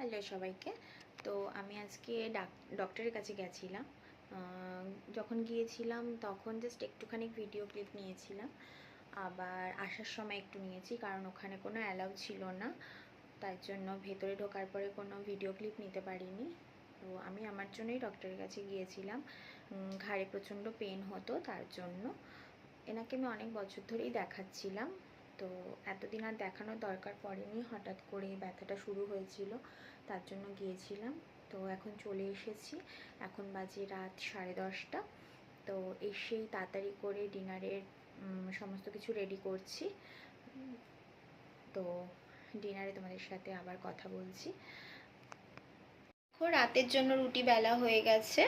Hello সবাইকে। তো আমি আজকে ডক্টরের কাছে গেছিলাম। যখন গিয়েছিলাম তখন জাস্ট একটুখানি ভিডিও ক্লিপ নিয়েছিলাম, আবার আসার সময় একটু নিয়েছি, কারণ ওখানে কোনো অ্যালাউ ছিল না, তার জন্য ভেতরে ঢোকার পরে কোনো ভিডিও ক্লিপ নিতে পারিনি। তো আমি আমার জন্যই ডক্টরের কাছে গিয়েছিলাম। ঘাড়ে প্রচণ্ড পেন হতো, তার জন্য। এনাকে আমি অনেক বছর ধরেই দেখাচ্ছিলাম, তো এতদিন আর দেখানোর দরকার পড়েনি, হঠাৎ করে ব্যথাটা শুরু হয়েছিল, তার জন্য গিয়েছিলাম। তো এখন চলে এসেছি, এখন বাজে রাত 10:30। তো এসেই তাড়াতাড়ি করে ডিনারের সমস্ত কিছু রেডি করছি। তো ডিনারে তোমাদের সাথে আবার কথা বলছি। রাতের জন্য রুটি বেলা হয়ে গেছে,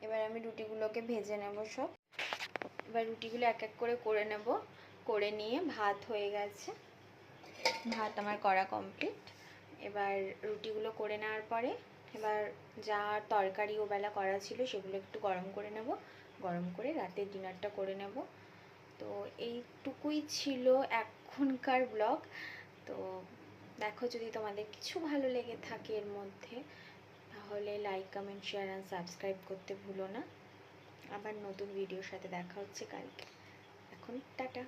এবার আমি রুটিগুলোকে ভেজে নেব সব। এবার রুটিগুলো এক এক করে নেব, করে নিয়ে ভাত হয়ে গেছে, ভাত আমার করা কমপ্লিট। এবার রুটিগুলো করে নেওয়ার পরে এবার যা তরকারি ওবেলা করা ছিল সেগুলো একটু গরম করে নেব, গরম করে রাতের ডিনারটা করে নেব। তো এইটুকুই ছিল এখনকার ব্লগ। তো দেখো, যদি তোমাদের কিছু ভালো লেগে থাকে এর মধ্যে, তাহলে like, comment, share and subscribe করতে ভুলো না। আবার নতুন ভিডিওর সাথে দেখা হচ্ছে কালকে। এখন টাটা।